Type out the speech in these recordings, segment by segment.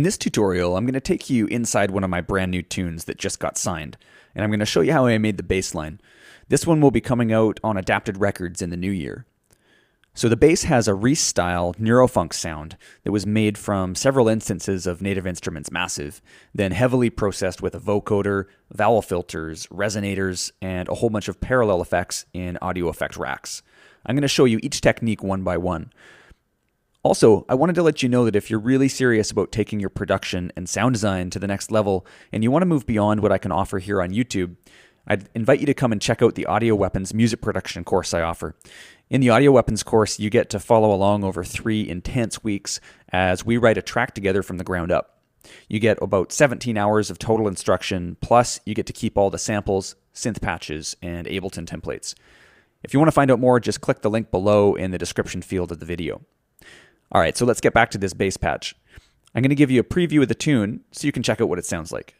In this tutorial, I'm going to take you inside one of my brand new tunes that just got signed, and I'm going to show you how I made the bass line. This one will be coming out on Adapted Records in the new year. So the bass has a reece-style neurofunk sound that was made from several instances of Native Instruments' Massive, then heavily processed with a vocoder, vowel filters, resonators, and a whole bunch of parallel effects in audio effect racks. I'm going to show you each technique one by one. Also, I wanted to let you know that if you're really serious about taking your production and sound design to the next level, and you want to move beyond what I can offer here on YouTube, I'd invite you to come and check out the Audio Weapons music production course I offer. In the Audio Weapons course, you get to follow along over 3 intense weeks as we write a track together from the ground up. You get about 17 hours of total instruction, plus you get to keep all the samples, synth patches, and Ableton templates. If you want to find out more, just click the link below in the description field of the video. All right, so let's get back to this bass patch. I'm going to give you a preview of the tune so you can check out what it sounds like.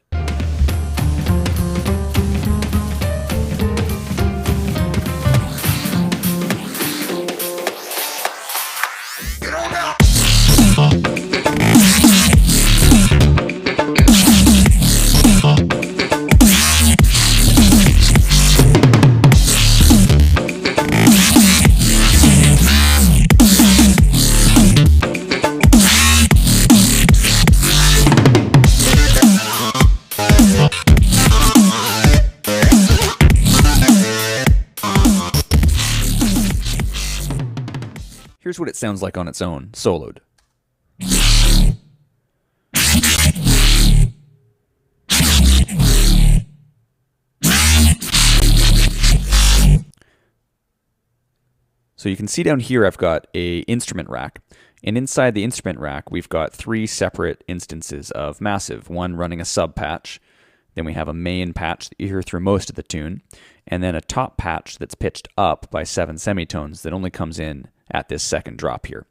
Here's what it sounds like on its own, soloed. So you can see down here I've got an instrument rack, and inside the instrument rack we've got 3 separate instances of Massive, one running a sub patch, then we have a main patch that you hear through most of the tune, and then a top patch that's pitched up by 7 semitones that only comes in at this second drop here.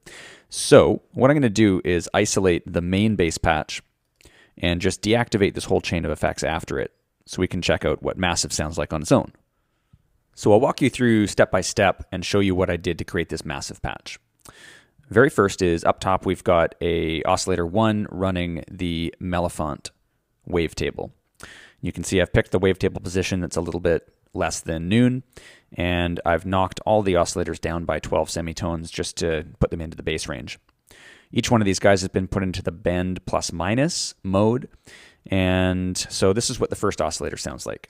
So what I'm going to do is isolate the main bass patch and just deactivate this whole chain of effects after it so we can check out what Massive sounds like on its own. So I'll walk you through step by step and show you what I did to create this Massive patch. Very first is up top we've got a oscillator 1 running the melofant wavetable. You can see I've picked the wavetable position that's a little bit less than noon, and I've knocked all the oscillators down by 12 semitones just to put them into the bass range. Each one of these guys has been put into the bend plus minus mode, and so this is what the first oscillator sounds like.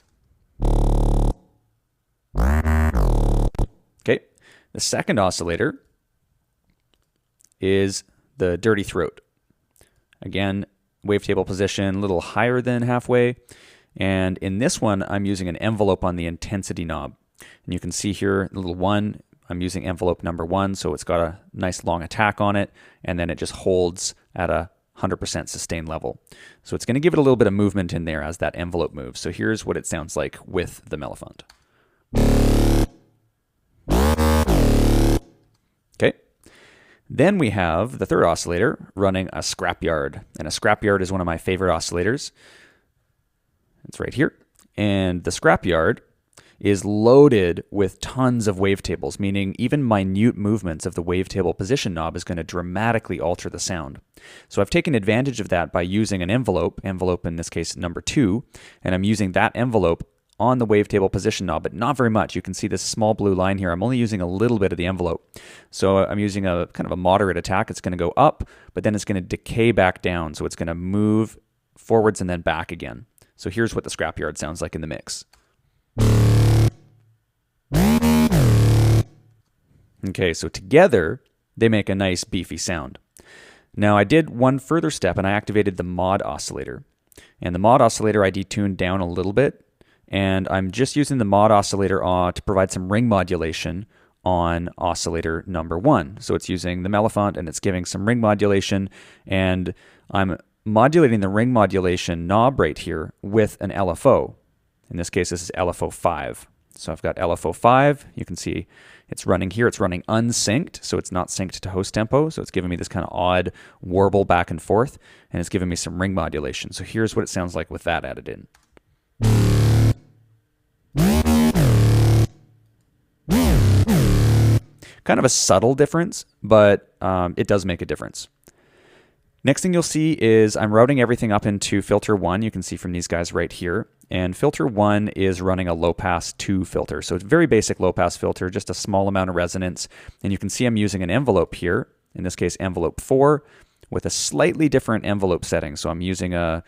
Okay, the second oscillator is the dirty throat. Again, wavetable position a little higher than halfway. And in this one, I'm using an envelope on the intensity knob. And you can see here, the little 1, I'm using envelope number 1, so it's got a nice long attack on it, and then it just holds at a 100% sustain level. So it's going to give it a little bit of movement in there as that envelope moves. So here's what it sounds like with the melofant. Okay. Then we have the third oscillator running a scrapyard. And a scrapyard is one of my favorite oscillators. It's right here. And the scrapyard is loaded with tons of wavetables, meaning even minute movements of the wavetable position knob is going to dramatically alter the sound. So I've taken advantage of that by using an envelope in this case number 2, and I'm using that envelope on the wavetable position knob, but not very much. You can see this small blue line here. I'm only using a little bit of the envelope. So I'm using a kind of a moderate attack. It's going to go up, but then it's going to decay back down. So it's going to move forwards and then back again. So here's what the scrapyard sounds like in the mix. Okay, so together they make a nice beefy sound. Now I did one further step and I activated the mod oscillator. And the mod oscillator I detuned down a little bit, and I'm just using the mod oscillator to provide some ring modulation on oscillator number 1. So it's using the melofant and it's giving some ring modulation, and I'm modulating the ring modulation knob right here with an LFO. In this case, this is LFO 5. So I've got LFO 5. You can see it's running here. It's running unsynced, so it's not synced to host tempo. So it's giving me this kind of odd warble back and forth, and it's giving me some ring modulation. So here's what it sounds like with that added in. Kind of a subtle difference, but it does make a difference. Next thing you'll see is I'm routing everything up into filter 1. You can see from these guys right here. And filter 1 is running a low-pass 2 filter. So it's a very basic low-pass filter, just a small amount of resonance. And you can see I'm using an envelope here, in this case envelope 4, with a slightly different envelope setting. So I'm using a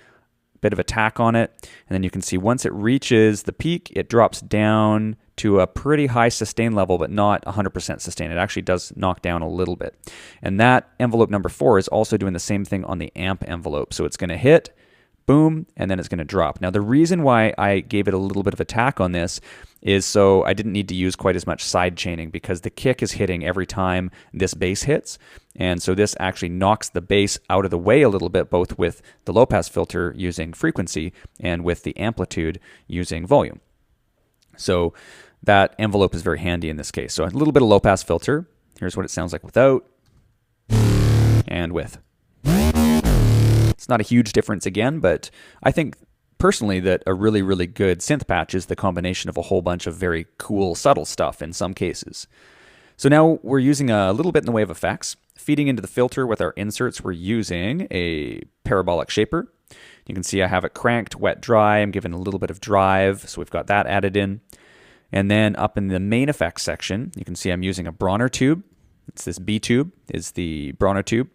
bit of a tack on it. And then you can see once it reaches the peak, it drops down to a pretty high sustain level, but not 100% sustain. It actually does knock down a little bit. And that envelope number 4 is also doing the same thing on the amp envelope. So it's going to hit, boom, and then it's going to drop. Now, the reason why I gave it a little bit of a tack on this is so I didn't need to use quite as much side chaining, because the kick is hitting every time this bass hits. And so this actually knocks the bass out of the way a little bit, both with the low pass filter using frequency and with the amplitude using volume. So that envelope is very handy in this case. So a little bit of low pass filter. Here's what it sounds like without and with. It's not a huge difference again, but I think personally that a really, really good synth patch is the combination of a whole bunch of very cool, subtle stuff in some cases. So now we're using a little bit in the way of effects. Feeding into the filter with our inserts, we're using a parabolic shaper. You can see I have it cranked, wet, dry. I'm giving a little bit of drive, so we've got that added in. And then up in the main effects section, you can see I'm using a brauner tube. It's this B tube, is the brauner tube.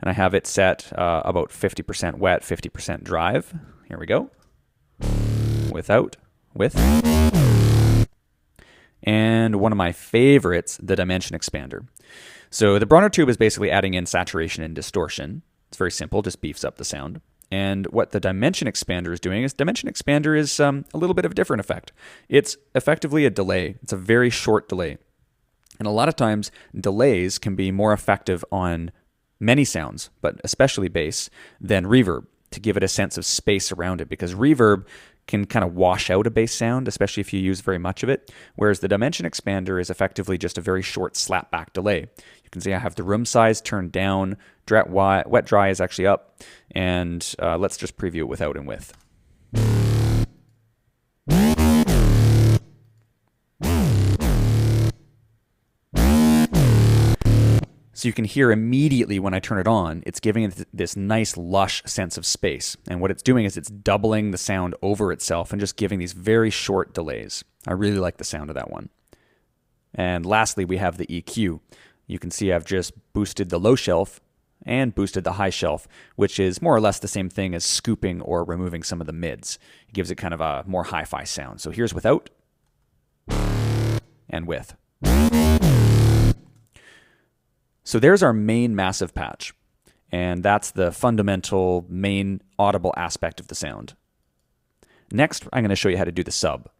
And I have it set about 50% wet, 50% drive. Here we go. Without, with. And one of my favorites, the dimension expander. So the brauner tube is basically adding in saturation and distortion. It's very simple, just beefs up the sound. And what the dimension expander is doing is dimension expander is a little bit of a different effect. It's effectively a delay. It's a very short delay. And a lot of times delays can be more effective on many sounds, but especially bass, than reverb, to give it a sense of space around it, because reverb can kind of wash out a bass sound, especially if you use very much of it, whereas the dimension expander is effectively just a very short slapback delay. You can see I have the room size turned down, wet dry is actually up, and let's just preview it without and with. So you can hear immediately when I turn it on, it's giving it this nice lush sense of space. And what it's doing is it's doubling the sound over itself and just giving these very short delays. I really like the sound of that one. And lastly, we have the EQ. You can see I've just boosted the low shelf and boosted the high shelf, which is more or less the same thing as scooping or removing some of the mids. It gives it kind of a more hi-fi sound. So here's without and with. So there's our main massive patch, and that's the fundamental main audible aspect of the sound. Next, I'm going to show you how to do the sub.